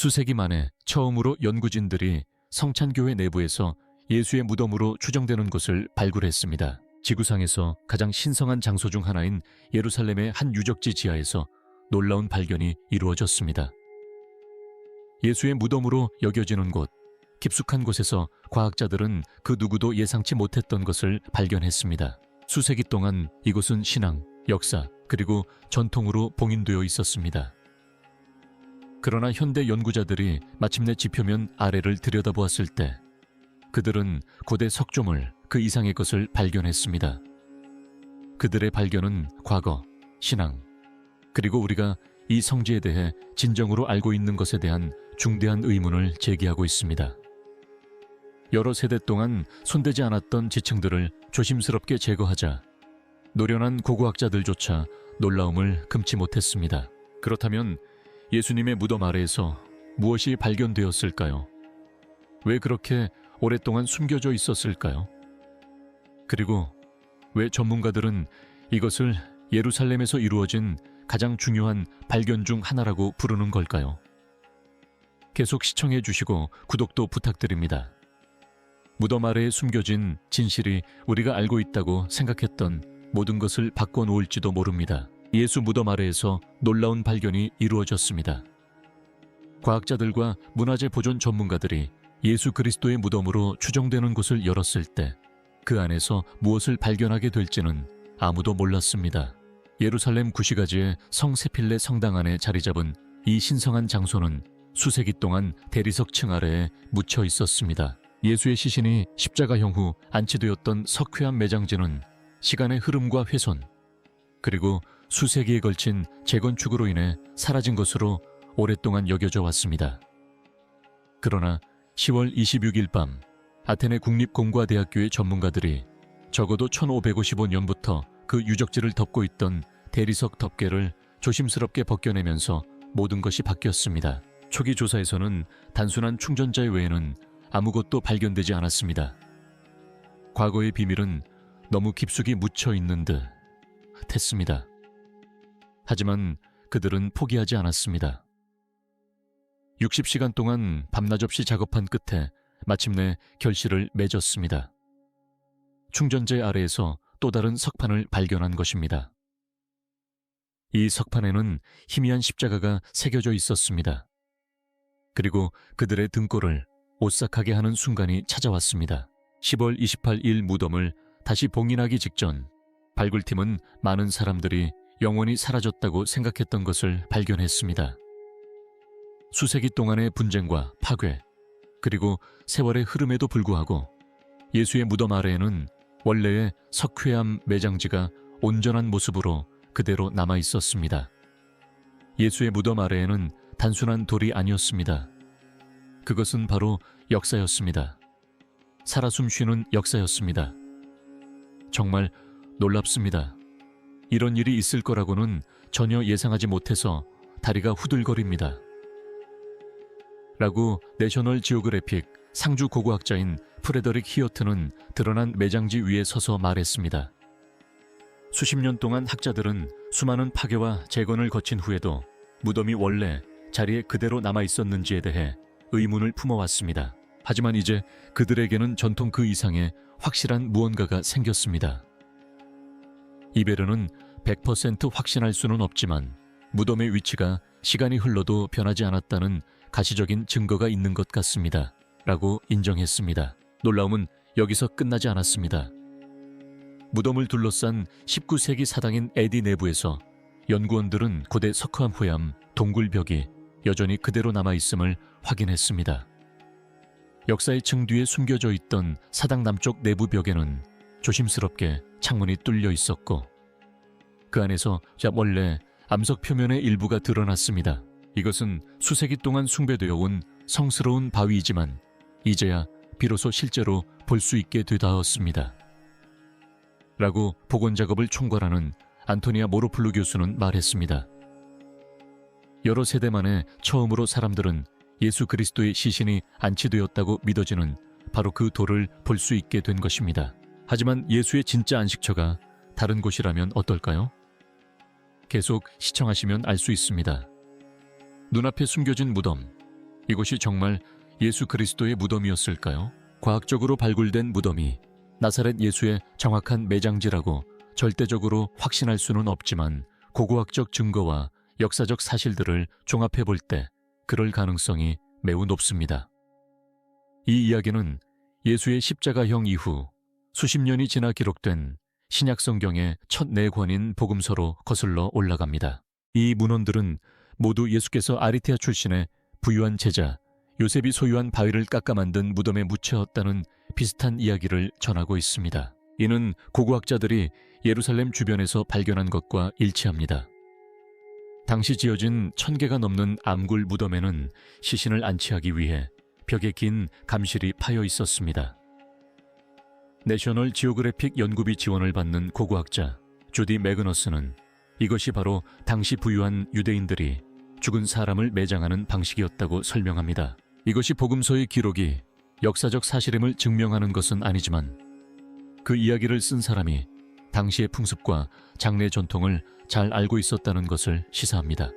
수세기 만에 처음으로 연구진들이 성찬교회 내부에서 예수의 무덤으로 추정되는 곳을 발굴했습니다. 지구상에서 가장 신성한 장소 중 하나인 예루살렘의 한 유적지 지하에서 놀라운 발견이 이루어졌습니다. 예수의 무덤으로 여겨지는 곳, 깊숙한 곳에서 과학자들은 그 누구도 예상치 못했던 것을 발견했습니다. 수세기 동안 이곳은 신앙, 역사, 그리고 전통으로 봉인되어 있었습니다. 그러나 현대 연구자들이 마침내 지표면 아래를 들여다보았을 때 그들은 고대 석조물 그 이상의 것을 발견했습니다. 그들의 발견은 과거, 신앙, 그리고 우리가 이 성지에 대해 진정으로 알고 있는 것에 대한 중대한 의문을 제기하고 있습니다. 여러 세대 동안 손대지 않았던 지층들을 조심스럽게 제거하자 노련한 고고학자들조차 놀라움을 금치 못했습니다. 그렇다면 예수님의 무덤 아래에서 무엇이 발견되었을까요? 왜 그렇게 오랫동안 숨겨져 있었을까요? 그리고 왜 전문가들은 이것을 예루살렘에서 이루어진 가장 중요한 발견 중 하나라고 부르는 걸까요? 계속 시청해 주시고 구독도 부탁드립니다. 무덤 아래에 숨겨진 진실이 우리가 알고 있다고 생각했던 모든 것을 바꿔놓을지도 모릅니다. 예수 무덤 아래에서 놀라운 발견이 이루어졌습니다. 과학자들과 문화재 보존 전문가들이 예수 그리스도의 무덤으로 추정되는 곳을 열었을 때 그 안에서 무엇을 발견하게 될지는 아무도 몰랐습니다. 예루살렘 구시가지의 성 세필레 성당 안에 자리 잡은 이 신성한 장소는 수세기 동안 대리석 층 아래에 묻혀 있었습니다. 예수의 시신이 십자가형 후 안치되었던 석회암 매장지는 시간의 흐름과 훼손, 그리고 수세기에 걸친 재건축으로 인해 사라진 것으로 오랫동안 여겨져 왔습니다. 그러나 10월 26일 밤 아테네 국립공과대학교의 전문가들이 적어도 1555년부터 그 유적지를 덮고 있던 대리석 덮개를 조심스럽게 벗겨내면서 모든 것이 바뀌었습니다. 초기 조사에서는 단순한 충전자 외에는 아무것도 발견되지 않았습니다. 과거의 비밀은 너무 깊숙이 묻혀 있는 듯 했습니다. 하지만 그들은 포기하지 않았습니다. 60시간 동안 밤낮 없이 작업한 끝에 마침내 결실을 맺었습니다. 충전재 아래에서 또 다른 석판을 발견한 것입니다. 이 석판에는 희미한 십자가가 새겨져 있었습니다. 그리고 그들의 등골을 오싹하게 하는 순간이 찾아왔습니다. 10월 28일 무덤을 다시 봉인하기 직전 발굴팀은 많은 사람들이 영원히 사라졌다고 생각했던 것을 발견했습니다. 수세기 동안의 분쟁과 파괴, 그리고 세월의 흐름에도 불구하고 예수의 무덤 아래에는 원래의 석회암 매장지가 온전한 모습으로 그대로 남아 있었습니다. 예수의 무덤 아래에는 단순한 돌이 아니었습니다. 그것은 바로 역사였습니다. 살아 숨쉬는 역사였습니다. 정말 놀랍습니다. 이런 일이 있을 거라고는 전혀 예상하지 못해서 다리가 후들거립니다. 라고 내셔널 지오그래픽 상주 고고학자인 프레더릭 히어트는 드러난 매장지 위에 서서 말했습니다. 수십 년 동안 학자들은 수많은 파괴와 재건을 거친 후에도 무덤이 원래 자리에 그대로 남아 있었는지에 대해 의문을 품어왔습니다. 하지만 이제 그들에게는 전통 그 이상의 확실한 무언가가 생겼습니다. 이베르는 100% 확신할 수는 없지만 무덤의 위치가 시간이 흘러도 변하지 않았다는 가시적인 증거가 있는 것 같습니다. 라고 인정했습니다. 놀라움은 여기서 끝나지 않았습니다. 무덤을 둘러싼 19세기 사당인 에디 내부에서 연구원들은 고대 석회암 후암 동굴벽이 여전히 그대로 남아있음을 확인했습니다. 역사의 층 뒤에 숨겨져 있던 사당 남쪽 내부 벽에는 조심스럽게 창문이 뚫려 있었고 그 안에서 원래 암석 표면의 일부가 드러났습니다. 이것은 수세기 동안 숭배되어 온 성스러운 바위이지만 이제야 비로소 실제로 볼 수 있게 되다었습니다. 라고 복원 작업을 총괄하는 안토니아 모로플루 교수는 말했습니다. 여러 세대 만에 처음으로 사람들은 예수 그리스도의 시신이 안치되었다고 믿어지는 바로 그 돌을 볼 수 있게 된 것입니다. 하지만 예수의 진짜 안식처가 다른 곳이라면 어떨까요? 계속 시청하시면 알 수 있습니다. 눈앞에 숨겨진 무덤, 이곳이 정말 예수 그리스도의 무덤이었을까요? 과학적으로 발굴된 무덤이 나사렛 예수의 정확한 매장지라고 절대적으로 확신할 수는 없지만 고고학적 증거와 역사적 사실들을 종합해 볼 때 그럴 가능성이 매우 높습니다. 이 이야기는 예수의 십자가형 이후 수십 년이 지나 기록된 신약 성경의 첫 4권인 복음서로 거슬러 올라갑니다. 이 문헌들은 모두 예수께서 아리테아 출신의 부유한 제자 요셉이 소유한 바위를 깎아 만든 무덤에 묻혀었다는 비슷한 이야기를 전하고 있습니다. 이는 고고학자들이 예루살렘 주변에서 발견한 것과 일치합니다. 당시 지어진 1000개가 넘는 암굴 무덤에는 시신을 안치하기 위해 벽에 긴 감실이 파여 있었습니다. 내셔널 지오그래픽 연구비 지원을 받는 고고학자 조디 매그너스는 이것이 바로 당시 부유한 유대인들이 죽은 사람을 매장하는 방식이었다고 설명합니다. 이것이 복음서의 기록이 역사적 사실임을 증명하는 것은 아니지만 그 이야기를 쓴 사람이 당시의 풍습과 장례 전통을 잘 알고 있었다는 것을 시사합니다.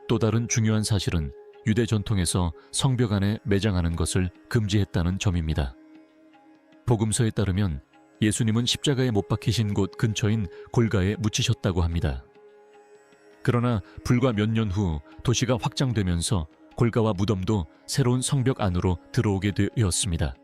또 다른 중요한 사실은 유대 전통에서 성벽 안에 매장하는 것을 금지했다는 점입니다. 복음서에 따르면 예수님은 십자가에 못 박히신 곳 근처인 골가에 묻히셨다고 합니다. 그러나 불과 몇 년 후 도시가 확장되면서 골가와 무덤도 새로운 성벽 안으로 들어오게 되었습니다.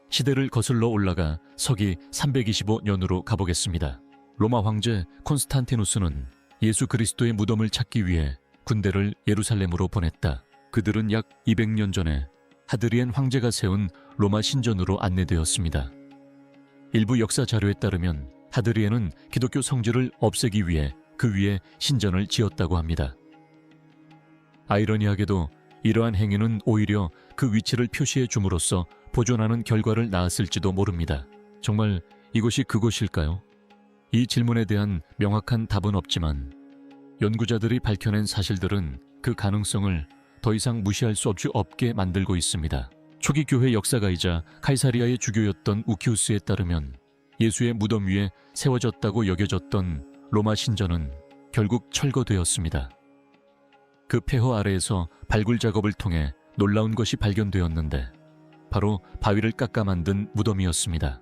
시대를 거슬러 올라가 서기 325년으로 가보겠습니다. 로마 황제 콘스탄티누스는 예수 그리스도의 무덤을 찾기 위해 군대를 예루살렘으로 보냈다. 그들은 약 200년 전에 하드리엔 황제가 세운 로마 신전으로 안내되었습니다. 일부 역사 자료에 따르면 하드리엔은 기독교 성지를 없애기 위해 그 위에 신전을 지었다고 합니다. 아이러니하게도 이러한 행위는 오히려 그 위치를 표시해 줌으로써 보존하는 결과를 낳았을지도 모릅니다. 정말 이곳이 그곳일까요? 이 질문에 대한 명확한 답은 없지만 연구자들이 밝혀낸 사실들은 그 가능성을 더 이상 무시할 수 없게 만들고 있습니다. 초기 교회 역사가이자 카이사리아의 주교였던 우키우스에 따르면 예수의 무덤 위에 세워졌다고 여겨졌던 로마 신전은 결국 철거되었습니다. 그 폐허 아래에서 발굴 작업을 통해 놀라운 것이 발견되었는데 바로 바위를 깎아 만든 무덤이었습니다.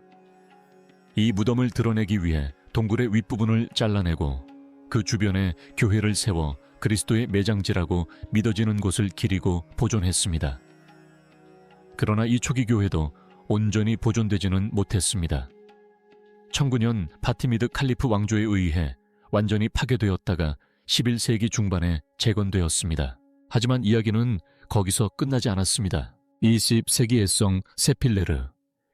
이 무덤을 드러내기 위해 동굴의 윗부분을 잘라내고 그 주변에 교회를 세워 그리스도의 매장지라고 믿어지는 곳을 기리고 보존했습니다. 그러나 이 초기 교회도 온전히 보존되지는 못했습니다. 1009년 바티미드 칼리프 왕조에 의해 완전히 파괴되었다가 11세기 중반에 재건되었습니다. 하지만 이야기는 거기서 끝나지 않았습니다. 20세기의 성 세필레르,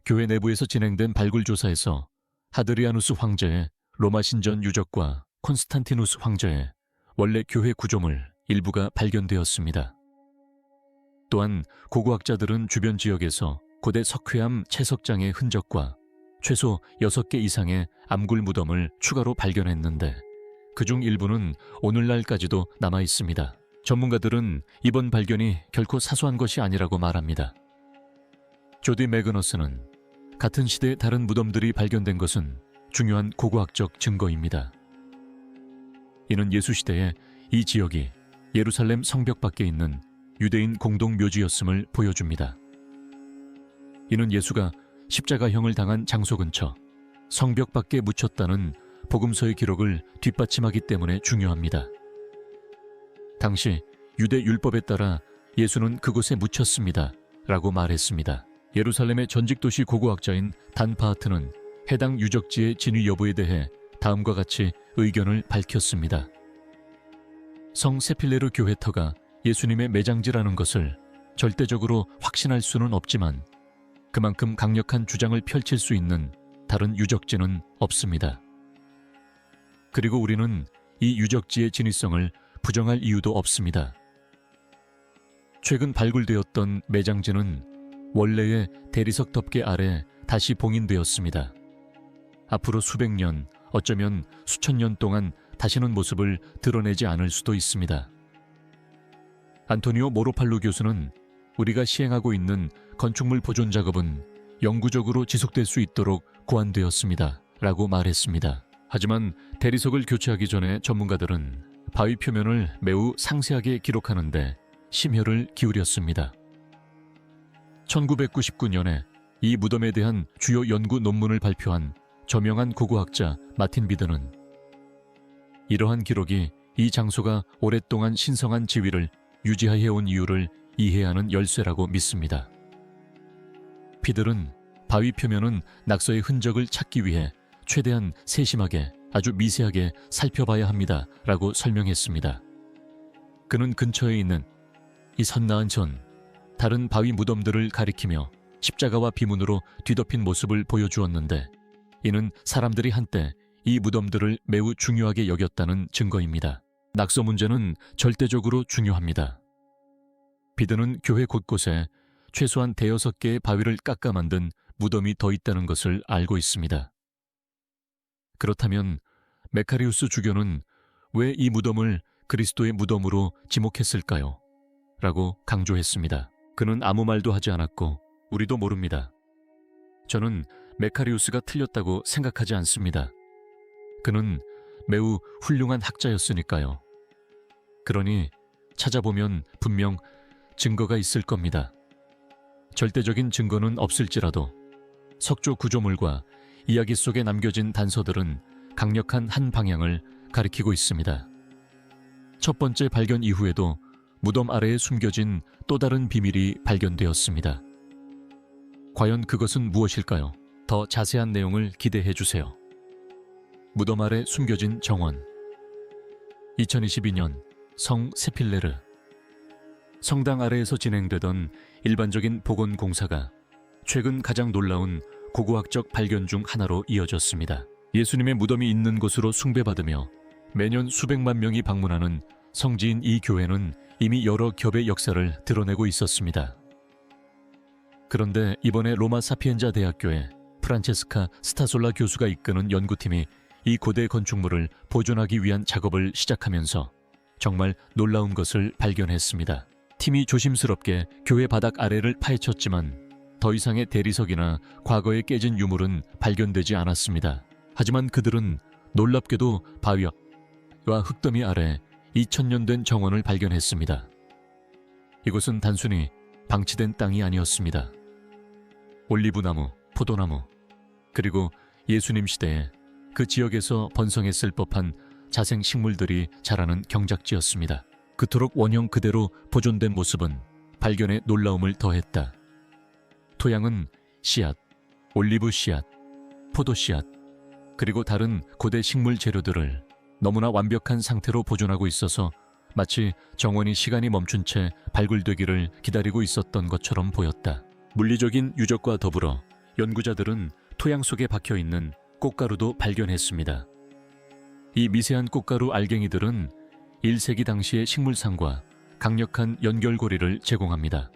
교회 내부에서 진행된 발굴 조사에서 하드리아누스 황제의 로마 신전 유적과 콘스탄티누스 황제의 원래 교회 구조물 일부가 발견되었습니다. 또한 고고학자들은 주변 지역에서 고대 석회암 채석장의 흔적과 최소 6개 이상의 암굴 무덤을 추가로 발견했는데 그중 일부는 오늘날까지도 남아 있습니다. 전문가들은 이번 발견이 결코 사소한 것이 아니라고 말합니다. 조디 매그너스는 같은 시대의 다른 무덤들이 발견된 것은 중요한 고고학적 증거입니다. 이는 예수 시대에 이 지역이 예루살렘 성벽 밖에 있는 유대인 공동 묘지였음을 보여줍니다. 이는 예수가 십자가형을 당한 장소 근처 성벽 밖에 묻혔다는 복음서의 기록을 뒷받침하기 때문에 중요합니다. 당시 유대 율법에 따라 예수는 그곳에 묻혔습니다 라고 말했습니다. 예루살렘의 전직도시 고고학자인 단 바하트는 해당 유적지의 진위 여부에 대해 다음과 같이 의견을 밝혔습니다. 성 세필레르 교회터가 예수님의 매장지라는 것을 절대적으로 확신할 수는 없지만 그만큼 강력한 주장을 펼칠 수 있는 다른 유적지는 없습니다. 그리고 우리는 이 유적지의 진위성을 부정할 이유도 없습니다. 최근 발굴되었던 매장지는 원래의 대리석 덮개 아래 다시 봉인되었습니다. 앞으로 수백 년, 어쩌면 수천 년 동안 다시는 모습을 드러내지 않을 수도 있습니다. 안토니오 모로팔루 교수는 우리가 시행하고 있는 건축물 보존 작업은 영구적으로 지속될 수 있도록 고안되었습니다 라고 말했습니다. 하지만 대리석을 교체하기 전에 전문가들은 바위 표면을 매우 상세하게 기록하는데 심혈을 기울였습니다. 1999년에 이 무덤에 대한 주요 연구 논문을 발표한 저명한 고고학자 마틴 비드는 이러한 기록이 이 장소가 오랫동안 신성한 지위를 유지해온 이유를 이해하는 열쇠라고 믿습니다. 비들은 바위 표면은 낙서의 흔적을 찾기 위해 최대한 세심하게 아주 미세하게 살펴봐야 합니다 라고 설명했습니다. 그는 근처에 있는 이 선나은 전 다른 바위 무덤들을 가리키며 십자가와 비문으로 뒤덮인 모습을 보여주었는데 이는 사람들이 한때 이 무덤들을 매우 중요하게 여겼다는 증거입니다. 낙서 문제는 절대적으로 중요합니다. 비드는 교회 곳곳에 최소한 5-6개의 바위를 깎아 만든 무덤이 더 있다는 것을 알고 있습니다. 그렇다면 메카리우스 주교는 왜 이 무덤을 그리스도의 무덤으로 지목했을까요? 라고 강조했습니다. 그는 아무 말도 하지 않았고 우리도 모릅니다. 저는 메카리우스가 틀렸다고 생각하지 않습니다. 그는 매우 훌륭한 학자였으니까요. 그러니 찾아보면 분명 증거가 있을 겁니다. 절대적인 증거는 없을지라도 석조 구조물과 이야기 속에 남겨진 단서들은 강력한 한 방향을 가리키고 있습니다. 첫 번째 발견 이후에도 무덤 아래에 숨겨진 또 다른 비밀이 발견되었습니다. 과연 그것은 무엇일까요? 더 자세한 내용을 기대해 주세요. 무덤 아래 숨겨진 정원. 2022년 성 세필레르. 성당 아래에서 진행되던 일반적인 복원 공사가 최근 가장 놀라운 고고학적 발견 중 하나로 이어졌습니다. 예수님의 무덤이 있는 곳으로 숭배받으며 매년 수백만 명이 방문하는 성지인 이 교회는 이미 여러 겹의 역사를 드러내고 있었습니다. 그런데 이번에 로마 사피엔자 대학교의 프란체스카 스타솔라 교수가 이끄는 연구팀이 이 고대 건축물을 보존하기 위한 작업을 시작하면서 정말 놀라운 것을 발견했습니다. 팀이 조심스럽게 교회 바닥 아래를 파헤쳤지만 더 이상의 대리석이나 과거에 깨진 유물은 발견되지 않았습니다. 하지만 그들은 놀랍게도 바위와 흙더미 아래 2000년 된 정원을 발견했습니다. 이곳은 단순히 방치된 땅이 아니었습니다. 올리브나무, 포도나무, 그리고 예수님 시대에 그 지역에서 번성했을 법한 자생 식물들이 자라는 경작지였습니다. 그토록 원형 그대로 보존된 모습은 발견에 놀라움을 더했다. 토양은 씨앗, 올리브 씨앗, 포도 씨앗, 그리고 다른 고대 식물 재료들을 너무나 완벽한 상태로 보존하고 있어서 마치 정원이 시간이 멈춘 채 발굴되기를 기다리고 있었던 것처럼 보였다. 물리적인 유적과 더불어 연구자들은 토양 속에 박혀있는 꽃가루도 발견했습니다. 이 미세한 꽃가루 알갱이들은 1세기 당시의 식물상과 강력한 연결고리를 제공합니다.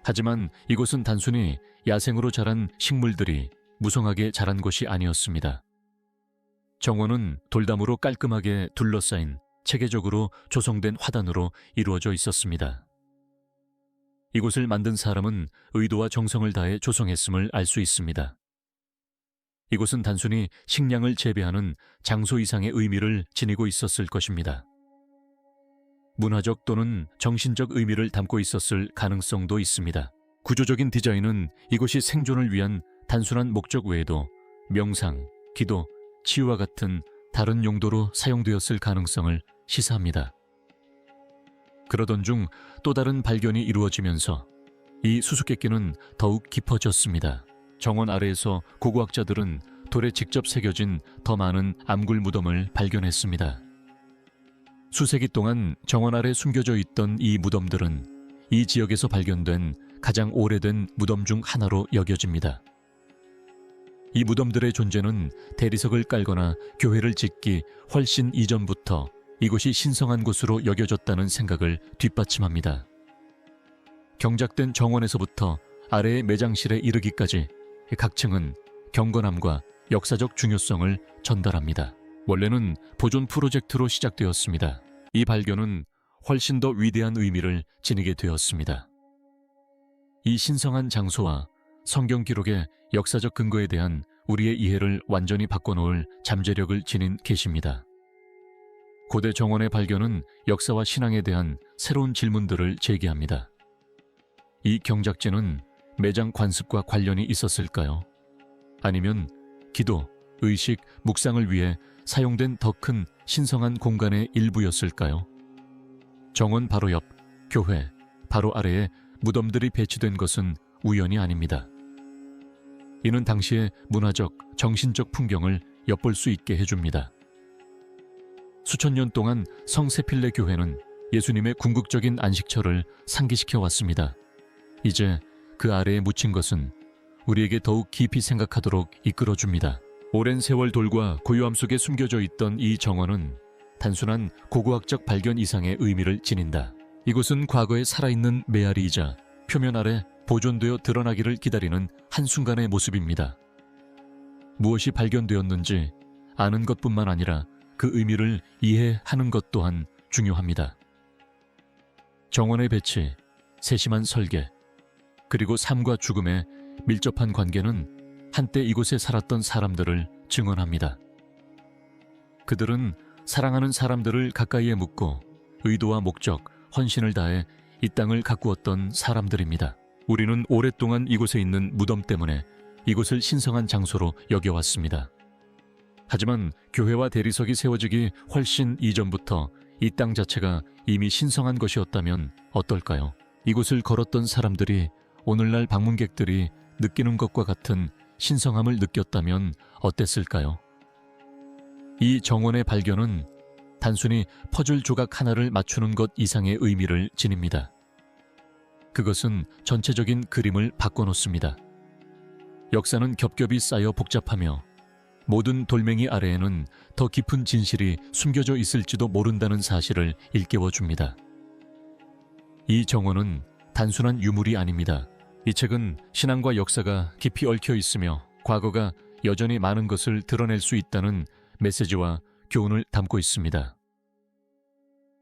하지만 이곳은 단순히 야생으로 자란 식물들이 무성하게 자란 곳이 아니었습니다. 정원은 돌담으로 깔끔하게 둘러싸인 체계적으로 조성된 화단으로 이루어져 있었습니다. 이곳을 만든 사람은 의도와 정성을 다해 조성했음을 알 수 있습니다. 이곳은 단순히 식량을 재배하는 장소 이상의 의미를 지니고 있었을 것입니다. 문화적 또는 정신적 의미를 담고 있었을 가능성도 있습니다. 구조적인 디자인은 이곳이 생존을 위한 단순한 목적 외에도 명상, 기도, 치유와 같은 다른 용도로 사용되었을 가능성을 시사합니다. 그러던 중 또 다른 발견이 이루어지면서 이 수수께끼는 더욱 깊어졌습니다. 정원 아래에서 고고학자들은 돌에 직접 새겨진 더 많은 암굴 무덤을 발견했습니다. 수세기 동안 정원 아래 숨겨져 있던 이 무덤들은 이 지역에서 발견된 가장 오래된 무덤 중 하나로 여겨집니다. 이 무덤들의 존재는 대리석을 깔거나 교회를 짓기 훨씬 이전부터 이곳이 신성한 곳으로 여겨졌다는 생각을 뒷받침합니다. 경작된 정원에서부터 아래의 매장실에 이르기까지 각 층은 경건함과 역사적 중요성을 전달합니다. 원래는 보존 프로젝트로 시작되었습니다. 이 발견은 훨씬 더 위대한 의미를 지니게 되었습니다. 이 신성한 장소와 성경 기록의 역사적 근거에 대한 우리의 이해를 완전히 바꿔놓을 잠재력을 지닌 계시입니다. 고대 정원의 발견은 역사와 신앙에 대한 새로운 질문들을 제기합니다. 이 경작지는 매장 관습과 관련이 있었을까요? 아니면 기도, 의식, 묵상을 위해 사용된 더 큰 신성한 공간의 일부였을까요? 정원 바로 옆, 교회 바로 아래에 무덤들이 배치된 것은 우연이 아닙니다. 이는 당시의 문화적, 정신적 풍경을 엿볼 수 있게 해줍니다. 수천 년 동안 성세필레 교회는 예수님의 궁극적인 안식처를 상기시켜 왔습니다. 이제 그 아래에 묻힌 것은 우리에게 더욱 깊이 생각하도록 이끌어줍니다. 오랜 세월 돌과 고요함 속에 숨겨져 있던 이 정원은 단순한 고고학적 발견 이상의 의미를 지닌다. 이곳은 과거에 살아있는 메아리이자 표면 아래 보존되어 드러나기를 기다리는 한순간의 모습입니다. 무엇이 발견되었는지 아는 것뿐만 아니라 그 의미를 이해하는 것 또한 중요합니다. 정원의 배치, 세심한 설계, 그리고 삶과 죽음의 밀접한 관계는 한때 이곳에 살았던 사람들을 증언합니다. 그들은 사랑하는 사람들을 가까이에 묻고 의도와 목적, 헌신을 다해 이 땅을 가꾸었던 사람들입니다. 우리는 오랫동안 이곳에 있는 무덤 때문에 이곳을 신성한 장소로 여겨왔습니다. 하지만 교회와 대리석이 세워지기 훨씬 이전부터 이 땅 자체가 이미 신성한 것이었다면 어떨까요? 이곳을 걸었던 사람들이 오늘날 방문객들이 느끼는 것과 같은 신성함을 느꼈다면 어땠을까요? 이 정원의 발견은 단순히 퍼즐 조각 하나를 맞추는 것 이상의 의미를 지닙니다. 그것은 전체적인 그림을 바꿔놓습니다. 역사는 겹겹이 쌓여 복잡하며 모든 돌멩이 아래에는 더 깊은 진실이 숨겨져 있을지도 모른다는 사실을 일깨워줍니다. 이 정원은 단순한 유물이 아닙니다. 이 책은 신앙과 역사가 깊이 얽혀 있으며 과거가 여전히 많은 것을 드러낼 수 있다는 메시지와 교훈을 담고 있습니다.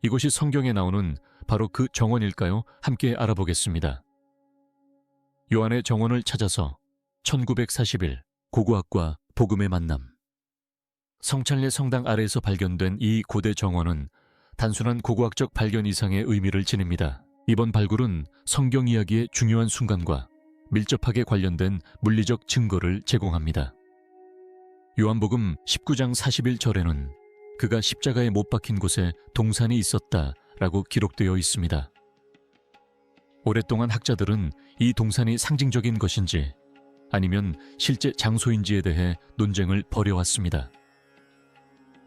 이곳이 성경에 나오는 바로 그 정원일까요? 함께 알아보겠습니다. 요한의 정원을 찾아서 1941 고고학과 복음의 만남. 성찰례 성당 아래에서 발견된 이 고대 정원은 단순한 고고학적 발견 이상의 의미를 지닙니다. 이번 발굴은 성경 이야기의 중요한 순간과 밀접하게 관련된 물리적 증거를 제공합니다. 요한복음 19장 41절에는 그가 십자가에 못 박힌 곳에 동산이 있었다라고 기록되어 있습니다. 오랫동안 학자들은 이 동산이 상징적인 것인지 아니면 실제 장소인지에 대해 논쟁을 벌여왔습니다.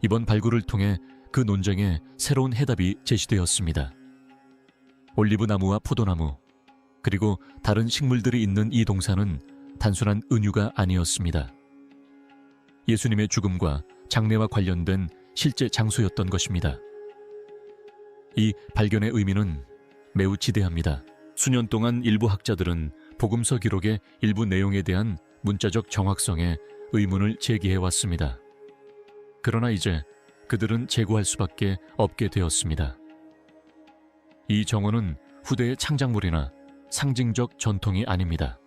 이번 발굴을 통해 그 논쟁에 새로운 해답이 제시되었습니다. 올리브 나무와 포도나무, 그리고 다른 식물들이 있는 이 동산은 단순한 은유가 아니었습니다. 예수님의 죽음과 장례와 관련된 실제 장소였던 것입니다. 이 발견의 의미는 매우 지대합니다. 수년 동안 일부 학자들은 복음서 기록의 일부 내용에 대한 문자적 정확성에 의문을 제기해왔습니다. 그러나 이제 그들은 제고할 수밖에 없게 되었습니다. 이 정원은 후대의 창작물이나 상징적 전통이 아닙니다.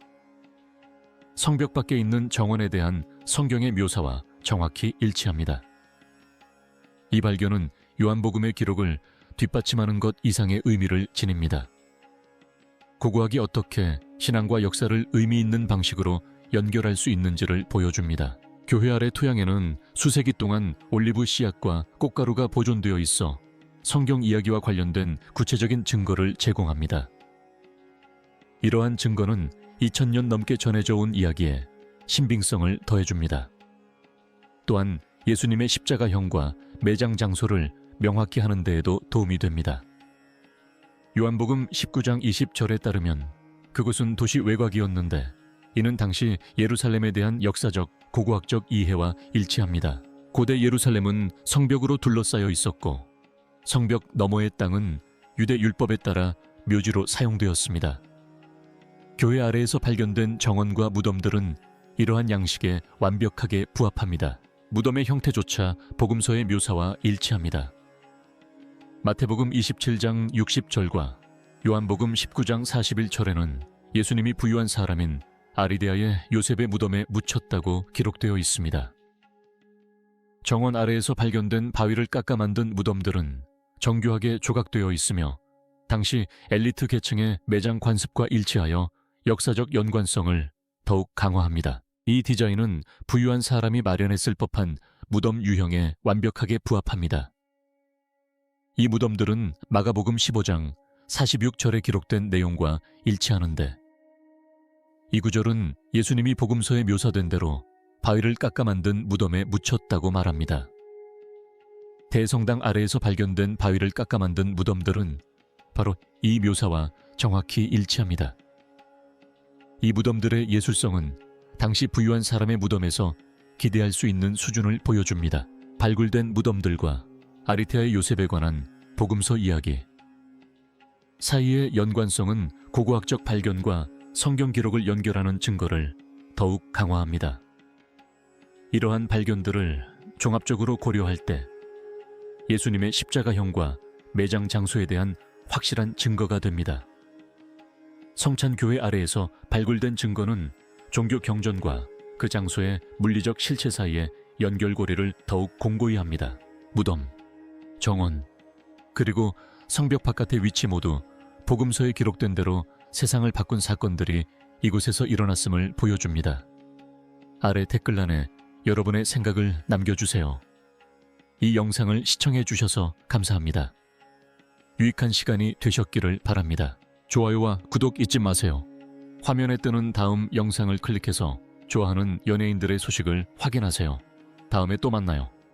성벽 밖에 있는 정원에 대한 성경의 묘사와 정확히 일치합니다. 이 발견은 요한복음의 기록을 뒷받침하는 것 이상의 의미를 지닙니다. 고고학이 어떻게 신앙과 역사를 의미 있는 방식으로 연결할 수 있는지를 보여줍니다. 교회 아래 토양에는 수세기 동안 올리브 씨앗과 꽃가루가 보존되어 있어 성경 이야기와 관련된 구체적인 증거를 제공합니다. 이러한 증거는 2000년 넘게 전해져 온 이야기에 신빙성을 더해줍니다. 또한 예수님의 십자가형과 매장 장소를 명확히 하는 데에도 도움이 됩니다. 요한복음 19장 20절에 따르면 그곳은 도시 외곽이었는데 이는 당시 예루살렘에 대한 역사적, 고고학적 이해와 일치합니다. 고대 예루살렘은 성벽으로 둘러싸여 있었고 성벽 너머의 땅은 유대 율법에 따라 묘지로 사용되었습니다. 교회 아래에서 발견된 정원과 무덤들은 이러한 양식에 완벽하게 부합합니다. 무덤의 형태조차 복음서의 묘사와 일치합니다. 마태복음 27장 60절과 요한복음 19장 41절에는 예수님이 부유한 사람인 아리데아의 요셉의 무덤에 묻혔다고 기록되어 있습니다. 정원 아래에서 발견된 바위를 깎아 만든 무덤들은 정교하게 조각되어 있으며 당시 엘리트 계층의 매장 관습과 일치하여 역사적 연관성을 더욱 강화합니다. 이 디자인은 부유한 사람이 마련했을 법한 무덤 유형에 완벽하게 부합합니다. 이 무덤들은 마가복음 15장 46절에 기록된 내용과 일치하는데, 이 구절은 예수님이 복음서에 묘사된 대로 바위를 깎아 만든 무덤에 묻혔다고 말합니다. 대성당 아래에서 발견된 바위를 깎아 만든 무덤들은 바로 이 묘사와 정확히 일치합니다. 이 무덤들의 예술성은 당시 부유한 사람의 무덤에서 기대할 수 있는 수준을 보여줍니다. 발굴된 무덤들과 아리테아의 요셉에 관한 복음서 이야기 사이의 연관성은 고고학적 발견과 성경 기록을 연결하는 증거를 더욱 강화합니다. 이러한 발견들을 종합적으로 고려할 때 예수님의 십자가형과 매장 장소에 대한 확실한 증거가 됩니다. 성찬교회 아래에서 발굴된 증거는 종교 경전과 그 장소의 물리적 실체 사이의 연결고리를 더욱 공고히 합니다. 무덤, 정원, 그리고 성벽 바깥의 위치 모두 복음서에 기록된 대로 세상을 바꾼 사건들이 이곳에서 일어났음을 보여줍니다. 아래 댓글란에 여러분의 생각을 남겨주세요. 이 영상을 시청해 주셔서 감사합니다. 유익한 시간이 되셨기를 바랍니다. 좋아요와 구독 잊지 마세요. 화면에 뜨는 다음 영상을 클릭해서 좋아하는 연예인들의 소식을 확인하세요. 다음에 또 만나요.